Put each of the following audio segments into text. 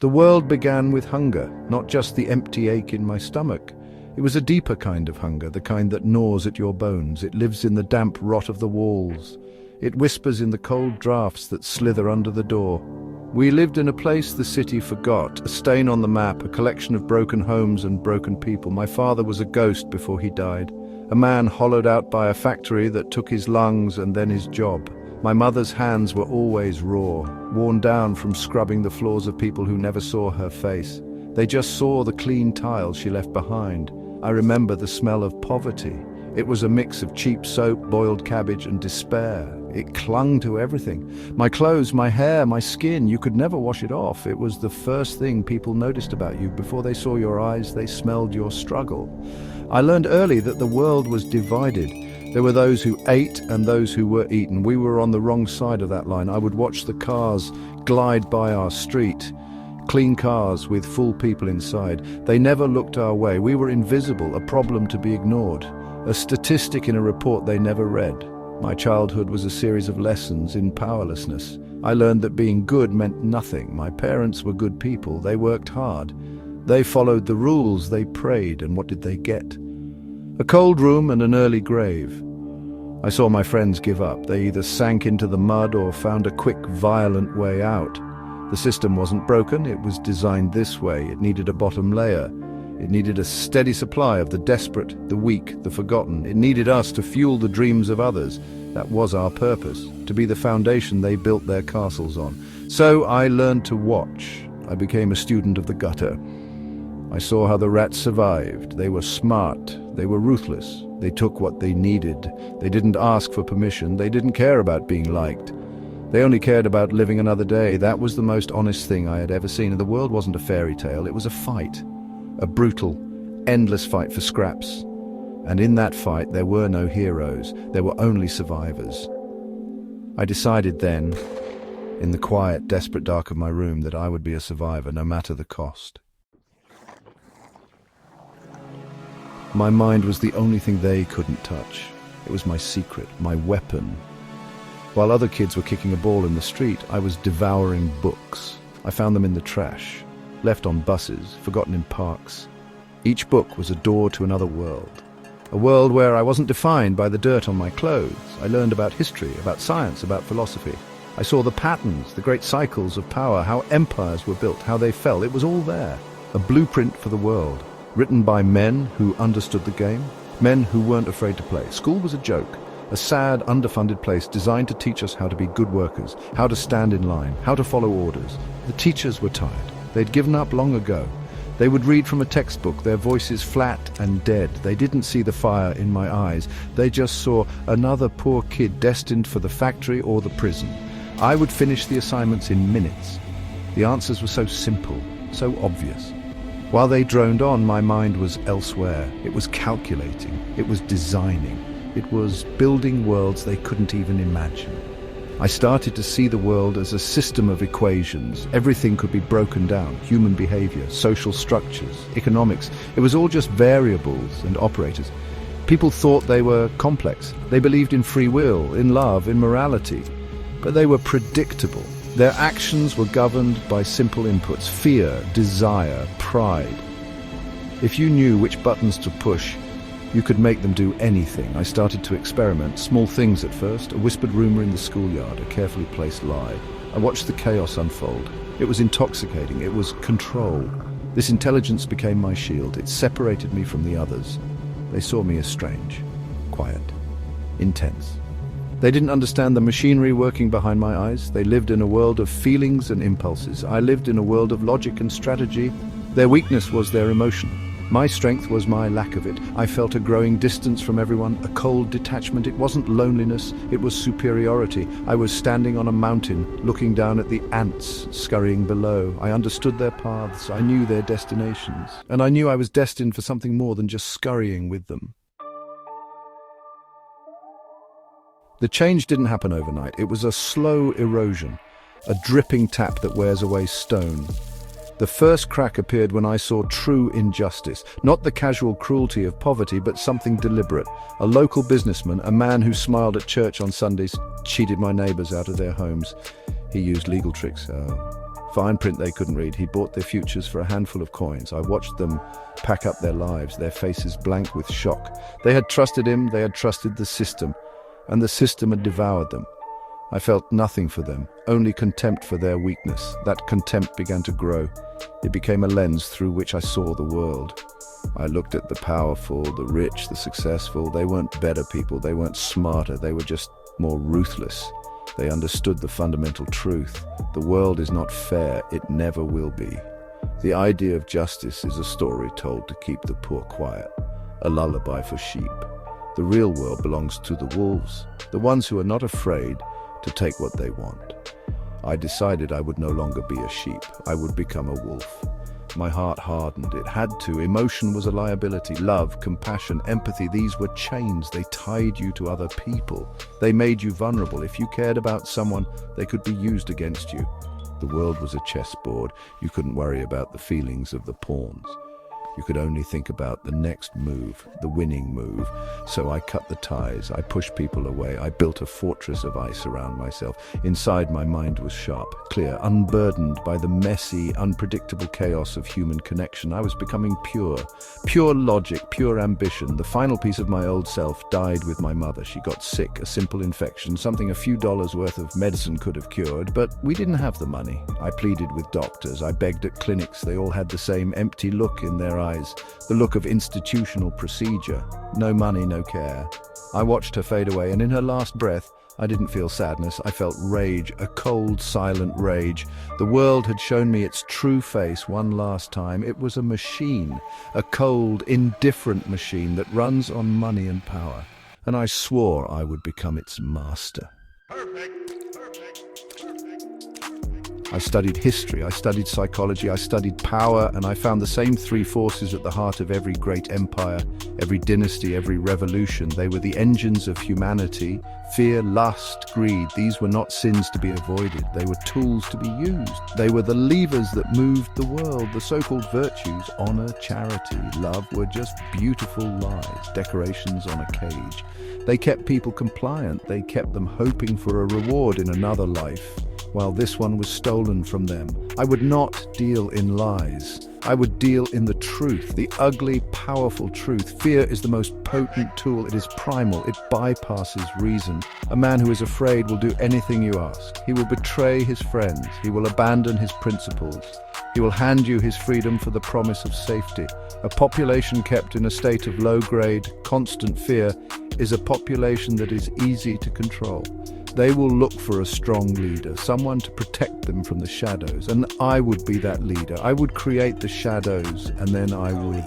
The world began with hunger, not just the empty ache in my stomach. It was a deeper kind of hunger, the kind that gnaws at your bones. It lives in the damp rot of the walls. It whispers in the cold drafts that slither under the door. We lived in a place the city forgot, a stain on the map, a collection of broken homes and broken people. My father was a ghost before he died, a man hollowed out by a factory that took his lungs and then his job. My mother's hands were always raw, worn down from scrubbing the floors of people who never saw her face. They just saw the clean tiles she left behind. I remember the smell of poverty. It was a mix of cheap soap, boiled cabbage, and despair. It clung to everything. My clothes, my hair, my skin, you could never wash it off. It was the first thing people noticed about you. Before they saw your eyes, they smelled your struggle. I learned early that the world was divided. There were those who ate and those who were eaten. We were on the wrong side of that line. I would watch the cars glide by our street. Clean cars with full people inside. They never looked our way. We were invisible, a problem to be ignored, a statistic in a report they never read. My childhood was a series of lessons in powerlessness. I learned that being good meant nothing. My parents were good people. They worked hard. They followed the rules. They prayed. And what did they get? A cold room and an early grave. I saw my friends give up. They either sank into the mud or found a quick, violent way out. The system wasn't broken. It was designed this way. It needed a bottom layer. It needed a steady supply of the desperate, the weak, the forgotten. It needed us to fuel the dreams of others. That was our purpose, to be the foundation they built their castles on. So I learned to watch. I became a student of the gutter. I saw how the rats survived. They were smart. They were ruthless. They took what they needed. They didn't ask for permission. They didn't care about being liked. They only cared about living another day. That was the most honest thing I had ever seen. And the world wasn't a fairy tale. It was a fight. A brutal, endless fight for scraps. And in that fight, there were no heroes. There were only survivors. I decided then, in the quiet, desperate dark of my room, that I would be a survivor, no matter the cost. My mind was the only thing they couldn't touch. It was my secret, my weapon. While other kids were kicking a ball in the street, I was devouring books. I found them in the trash, left on buses, forgotten in parks. Each book was a door to another world. A world where I wasn't defined by the dirt on my clothes. I learned about history, about science, about philosophy. I saw the patterns, the great cycles of power, how empires were built, how they fell. It was all there. A blueprint for the world, written by men who understood the game, men who weren't afraid to play. School was a joke, a sad, underfunded place designed to teach us how to be good workers, how to stand in line, how to follow orders. The teachers were tired. They'd given up long ago. They would read from a textbook, their voices flat and dead. They didn't see the fire in my eyes. They just saw another poor kid destined for the factory or the prison. I would finish the assignments in minutes. The answers were so simple, so obvious. While they droned on, my mind was elsewhere. It was calculating. It was designing. It was building worlds they couldn't even imagine. I started to see the world as a system of equations. Everything could be broken down. Human behavior, social structures, economics. It was all just variables and operators. People thought they were complex. They believed in free will, in love, in morality. But they were predictable. Their actions were governed by simple inputs: fear, desire, pride. If you knew which buttons to push, you could make them do anything. I started to experiment. Small things at first, a whispered rumor in the schoolyard, a carefully placed lie. I watched the chaos unfold. It was intoxicating. It was control. This intelligence became my shield. It separated me from the others. They saw me as strange, quiet, intense. They didn't understand the machinery working behind my eyes. They lived in a world of feelings and impulses. I lived in a world of logic and strategy. Their weakness was their emotion. My strength was my lack of it. I felt a growing distance from everyone, a cold detachment. It wasn't loneliness, it was superiority. I was standing on a mountain, looking down at the ants scurrying below. I understood their paths, I knew their destinations, and I knew I was destined for something more than just scurrying with them. The change didn't happen overnight. It was a slow erosion, a dripping tap that wears away stone. The first crack appeared when I saw true injustice, not the casual cruelty of poverty, but something deliberate. A local businessman, a man who smiled at church on Sundays, cheated my neighbors out of their homes. He used legal tricks. Fine print they couldn't read. He bought their futures for a handful of coins. I watched them pack up their lives, their faces blank with shock. They had trusted him, they had trusted the system, and the system had devoured them. I felt nothing for them, only contempt for their weakness. That contempt began to grow. It became a lens through which I saw the world. I looked at the powerful, the rich, the successful. They weren't better people, they weren't smarter, they were just more ruthless. They understood the fundamental truth. The world is not fair, it never will be. The idea of justice is a story told to keep the poor quiet, a lullaby for sheep. The real world belongs to the wolves, the ones who are not afraid to take what they want. I decided I would no longer be a sheep. I would become a wolf. My heart hardened. It had to. Emotion was a liability. Love, compassion, empathy, these were chains. They tied you to other people. They made you vulnerable. If you cared about someone, they could be used against you. The world was a chessboard. You couldn't worry about the feelings of the pawns. You could only think about the next move, the winning move. So I cut the ties, I pushed people away, I built a fortress of ice around myself. Inside, my mind was sharp, clear, unburdened by the messy, unpredictable chaos of human connection. I was becoming pure logic, pure ambition. The final piece of my old self died with my mother. She got sick, a simple infection, something a few dollars worth of medicine could have cured, but we didn't have the money. I pleaded with doctors, I begged at clinics. They all had the same empty look in their eyes. The look of institutional procedure. No money, no care. I watched her fade away, and in her last breath, I didn't feel sadness. I felt rage, a cold, silent rage. The world had shown me its true face one last time. It was a machine, a cold, indifferent machine that runs on money and power. And I swore I would become its master. I studied history, I studied psychology, I studied power, and I found the same three forces at the heart of every great empire, every dynasty, every revolution. They were the engines of humanity. Fear, lust, greed, these were not sins to be avoided. They were tools to be used. They were the levers that moved the world. The so-called virtues, honor, charity, love, were just beautiful lies, decorations on a cage. They kept people compliant. They kept them hoping for a reward in another life, while this one was stolen from them. I would not deal in lies. I would deal in the truth, the ugly, powerful truth. Fear is the most potent tool. It is primal. It bypasses reason. A man who is afraid will do anything you ask. He will betray his friends. He will abandon his principles. He will hand you his freedom for the promise of safety. A population kept in a state of low-grade, constant fear is a population that is easy to control. They will look for a strong leader, someone to protect them from the shadows, and I would be that leader. I would create the shadows, and then I would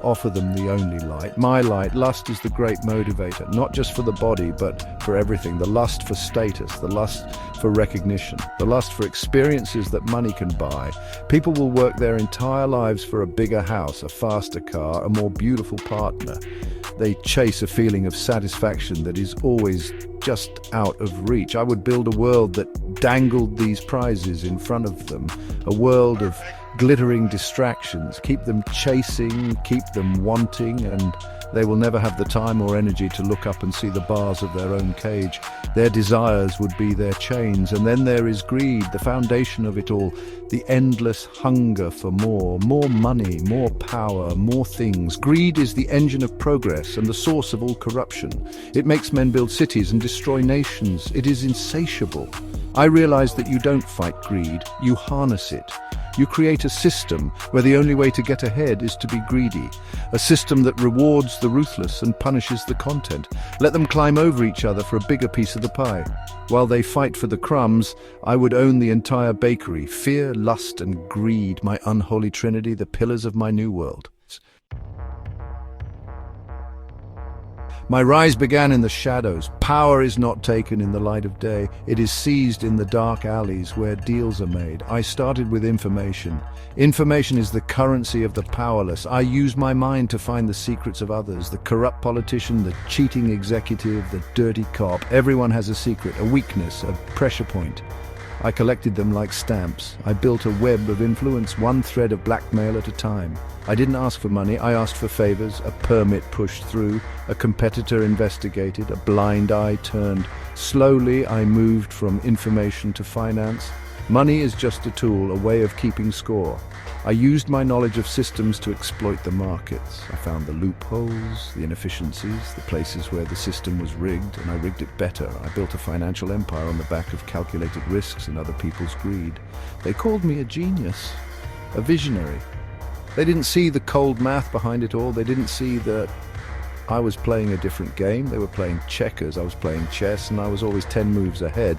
offer them the only light. My light. Lust is the great motivator, not just for the body, but for everything. The lust for status, the lust for recognition, the lust for experiences that money can buy. People will work their entire lives for a bigger house, a faster car, a more beautiful partner. They chase a feeling of satisfaction that is always just out of reach. I would build a world that dangled these prizes in front of them, a world of glittering distractions. Keep them chasing, keep them wanting, and they will never have the time or energy to look up and see the bars of their own cage. Their desires would be their chains. And then there is greed, the foundation of it all, the endless hunger for more money, more power, more things. Greed is the engine of progress and the source of all corruption. It makes men build cities and destroy nations. It is insatiable. I realize that you don't fight greed, you harness it. You create a system where the only way to get ahead is to be greedy. A system that rewards the ruthless and punishes the content. Let them climb over each other for a bigger piece of the pie. While they fight for the crumbs, I would own the entire bakery. Fear, lust, and greed, my unholy trinity, the pillars of my new world. My rise began in the shadows. Power is not taken in the light of day. It is seized in the dark alleys where deals are made. I started with information. Information is the currency of the powerless. I use my mind to find the secrets of others. The corrupt politician, the cheating executive, the dirty cop. Everyone has a secret, a weakness, a pressure point. I collected them like stamps. I built a web of influence, one thread of blackmail at a time. I didn't ask for money, I asked for favors, a permit pushed through, a competitor investigated, a blind eye turned. Slowly I moved from information to finance, Money is just a tool, a way of keeping score. I used my knowledge of systems to exploit the markets. I found the loopholes, the inefficiencies, the places where the system was rigged, and I rigged it better. I built a financial empire on the back of calculated risks and other people's greed. They called me a genius, a visionary. They didn't see the cold math behind it all. They didn't see that I was playing a different game. They were playing checkers. I was playing chess, and I was always 10 moves ahead.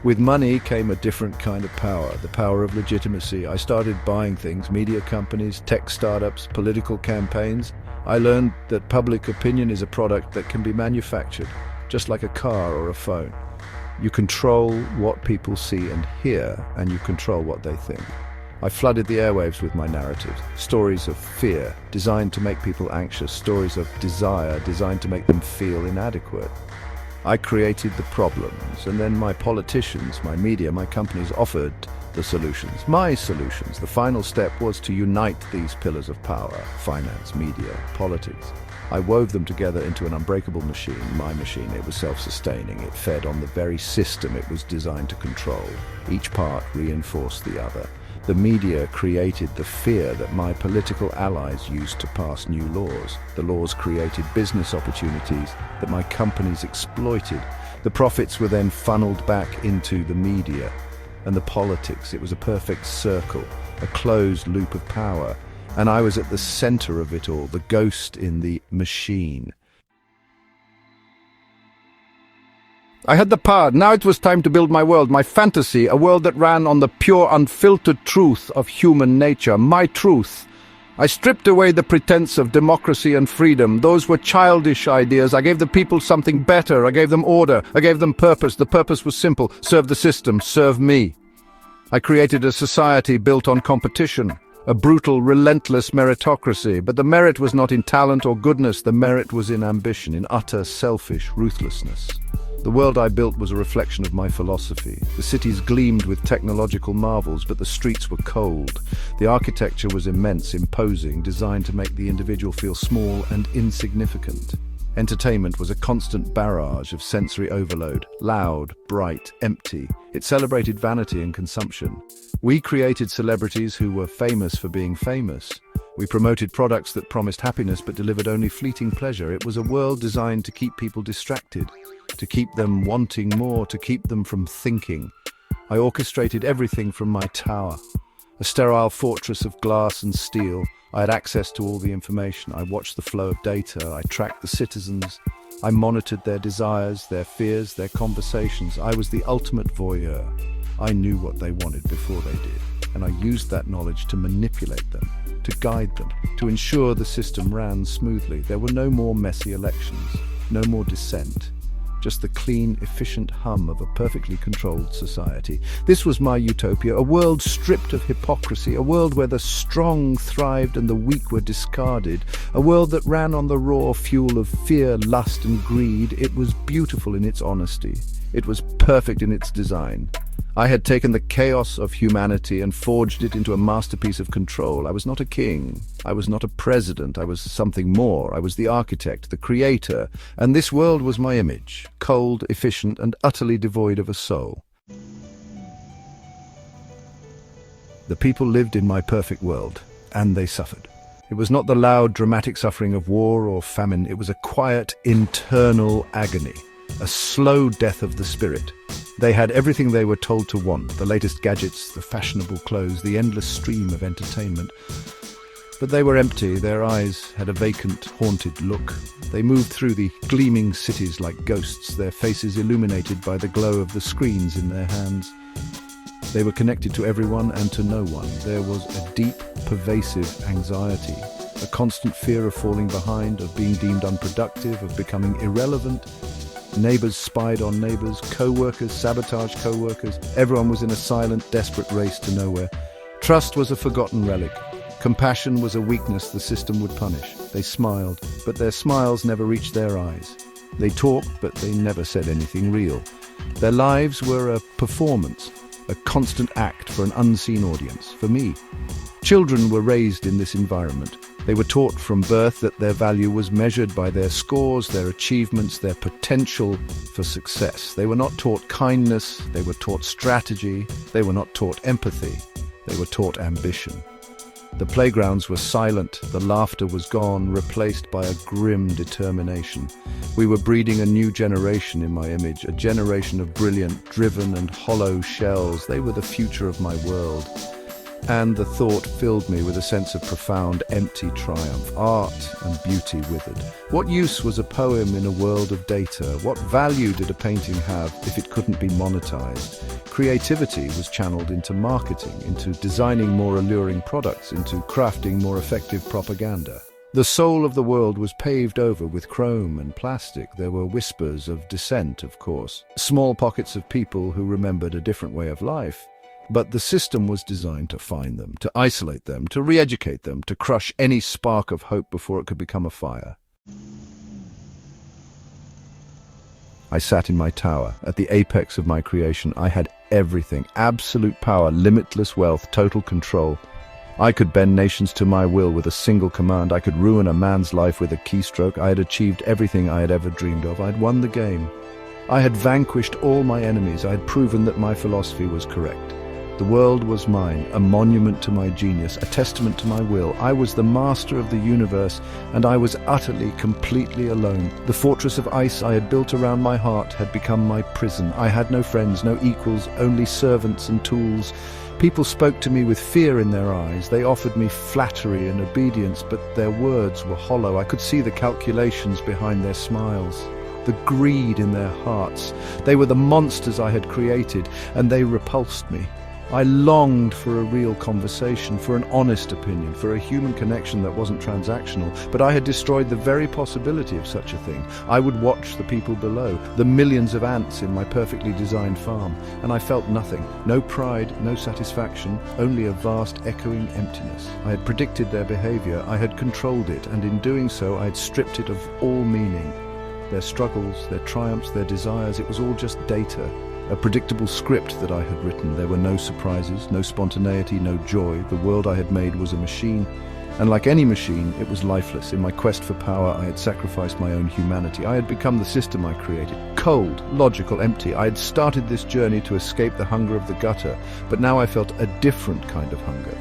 With money came a different kind of power, the power of legitimacy. I started buying things, media companies, tech startups, political campaigns. I learned that public opinion is a product that can be manufactured, just like a car or a phone. You control what people see and hear, and you control what they think. I flooded the airwaves with my narratives, stories of fear, designed to make people anxious, stories of desire, designed to make them feel inadequate. I created the problems, and then my politicians, my media, my companies offered the solutions, my solutions. The final step was to unite these pillars of power: finance, media, politics. I wove them together into an unbreakable machine, my machine. It was self-sustaining. It fed on the very system it was designed to control. Each part reinforced the other. The media created the fear that my political allies used to pass new laws. The laws created business opportunities that my companies exploited. The profits were then funneled back into the media and the politics. It was a perfect circle, a closed loop of power. And I was at the center of it all, the ghost in the machine. I had the power. Now it was time to build my world, my fantasy, a world that ran on the pure, unfiltered truth of human nature, my truth. I stripped away the pretense of democracy and freedom. Those were childish ideas. I gave the people something better. I gave them order. I gave them purpose. The purpose was simple: serve the system, serve me. I created a society built on competition, a brutal, relentless meritocracy. But the merit was not in talent or goodness. The merit was in ambition, in utter selfish ruthlessness. The world I built was a reflection of my philosophy. The cities gleamed with technological marvels, but the streets were cold. The architecture was immense, imposing, designed to make the individual feel small and insignificant. Entertainment was a constant barrage of sensory overload, loud, bright, empty. It celebrated vanity and consumption. We created celebrities who were famous for being famous. We promoted products that promised happiness but delivered only fleeting pleasure. It was a world designed to keep people distracted, to keep them wanting more, to keep them from thinking. I orchestrated everything from my tower, a sterile fortress of glass and steel. I had access to all the information. I watched the flow of data. I tracked the citizens. I monitored their desires, their fears, their conversations. I was the ultimate voyeur. I knew what they wanted before they did, and I used that knowledge to manipulate them, to guide them, to ensure the system ran smoothly. There were no more messy elections, no more dissent. Just the clean, efficient hum of a perfectly controlled society. This was my utopia, a world stripped of hypocrisy, a world where the strong thrived and the weak were discarded, a world that ran on the raw fuel of fear, lust, and greed. It was beautiful in its honesty. It was perfect in its design. I had taken the chaos of humanity and forged it into a masterpiece of control. I was not a king. I was not a president. I was something more. I was the architect, the creator, and this world was my image, cold, efficient, and utterly devoid of a soul. The people lived in my perfect world, and they suffered. It was not the loud, dramatic suffering of war or famine. It was a quiet, internal agony, a slow death of the spirit. They had everything they were told to want, the latest gadgets, the fashionable clothes, the endless stream of entertainment. But they were empty. Their eyes had a vacant, haunted look. They moved through the gleaming cities like ghosts, their faces illuminated by the glow of the screens in their hands. They were connected to everyone and to no one. There was a deep, pervasive anxiety, a constant fear of falling behind, of being deemed unproductive, of becoming irrelevant. Neighbors spied on neighbors, co-workers sabotaged co-workers. Everyone was in a silent, desperate race to nowhere. Trust was a forgotten relic. Compassion was a weakness the system would punish. They smiled, but their smiles never reached their eyes. They talked, but they never said anything real. Their lives were a performance, a constant act for an unseen audience, for me. Children were raised in this environment. They were taught from birth that their value was measured by their scores, their achievements, their potential for success. They were not taught kindness, they were taught strategy, they were not taught empathy, they were taught ambition. The playgrounds were silent, the laughter was gone, replaced by a grim determination. We were breeding a new generation in my image, a generation of brilliant, driven and hollow shells. They were the future of my world. And the thought filled me with a sense of profound, empty triumph. Art and beauty withered. What use was a poem in a world of data? What value did a painting have if it couldn't be monetized? Creativity was channeled into marketing, into designing more alluring products, into crafting more effective propaganda. The soul of the world was paved over with chrome and plastic. There were whispers of dissent, of course, small pockets of people who remembered a different way of life. But the system was designed to find them, to isolate them, to re-educate them, to crush any spark of hope before it could become a fire. I sat in my tower. At the apex of my creation, I had everything. Absolute power, limitless wealth, total control. I could bend nations to my will with a single command. I could ruin a man's life with a keystroke. I had achieved everything I had ever dreamed of. I had won the game. I had vanquished all my enemies. I had proven that my philosophy was correct. The world was mine, a monument to my genius, a testament to my will. I was the master of the universe, and I was utterly, completely alone. The fortress of ice I had built around my heart had become my prison. I had no friends, no equals, only servants and tools. People spoke to me with fear in their eyes. They offered me flattery and obedience, but their words were hollow. I could see the calculations behind their smiles, the greed in their hearts. They were the monsters I had created, and they repulsed me. I longed for a real conversation, for an honest opinion, for a human connection that wasn't transactional, but I had destroyed the very possibility of such a thing. I would watch the people below, the millions of ants in my perfectly designed farm, and I felt nothing. No pride, no satisfaction, only a vast echoing emptiness. I had predicted their behavior, I had controlled it, and in doing so I had stripped it of all meaning. Their struggles, their triumphs, their desires, it was all just data. A predictable script that I had written. There were no surprises, no spontaneity, no joy. The world I had made was a machine, and like any machine, it was lifeless. In my quest for power, I had sacrificed my own humanity. I had become the system I created. Cold, logical, empty. I had started this journey to escape the hunger of the gutter, but now I felt a different kind of hunger.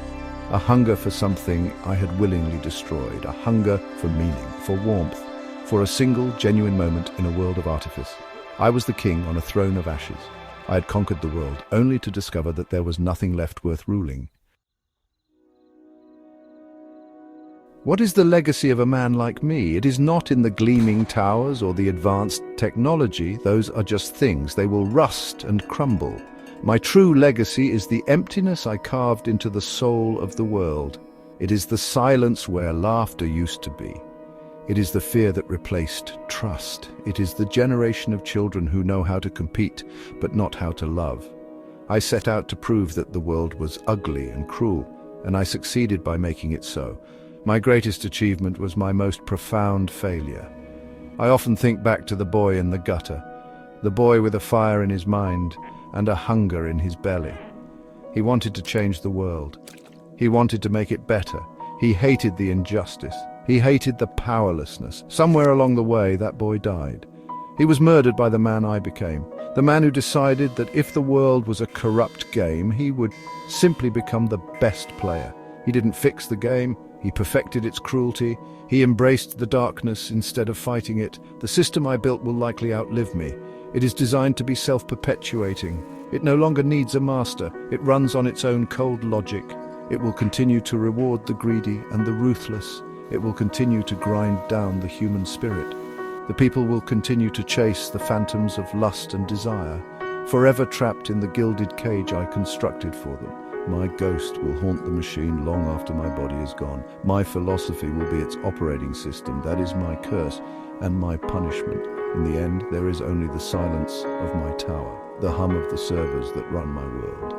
A hunger for something I had willingly destroyed. A hunger for meaning, for warmth, for a single, genuine moment in a world of artifice. I was the king on a throne of ashes. I had conquered the world, only to discover that there was nothing left worth ruling. What is the legacy of a man like me? It is not in the gleaming towers or the advanced technology. Those are just things. They will rust and crumble. My true legacy is the emptiness I carved into the soul of the world. It is the silence where laughter used to be. It is the fear that replaced trust. It is the generation of children who know how to compete, but not how to love. I set out to prove that the world was ugly and cruel, and I succeeded by making it so. My greatest achievement was my most profound failure. I often think back to the boy in the gutter, the boy with a fire in his mind and a hunger in his belly. He wanted to change the world. He wanted to make it better. He hated the injustice. He hated the powerlessness. Somewhere along the way, that boy died. He was murdered by the man I became, the man who decided that if the world was a corrupt game, he would simply become the best player. He didn't fix the game, he perfected its cruelty, he embraced the darkness instead of fighting it. The system I built will likely outlive me. It is designed to be self-perpetuating. It no longer needs a master. It runs on its own cold logic. It will continue to reward the greedy and the ruthless. It will continue to grind down the human spirit. The people will continue to chase the phantoms of lust and desire, forever trapped in the gilded cage I constructed for them. My ghost will haunt the machine long after my body is gone. My philosophy will be its operating system. That is my curse and my punishment. In the end, there is only the silence of my tower, the hum of the servers that run my world,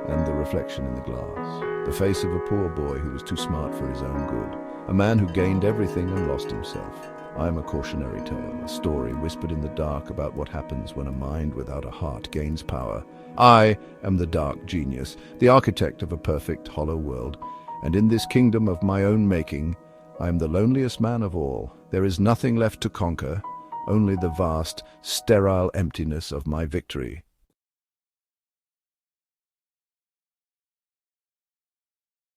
and the reflection in the glass, the face of a poor boy who was too smart for his own good. A man who gained everything and lost himself. I am a cautionary tale, a story whispered in the dark about what happens when a mind without a heart gains power. I am the dark genius, the architect of a perfect, hollow world, and in this kingdom of my own making, I am the loneliest man of all. There is nothing left to conquer, only the vast, sterile emptiness of my victory.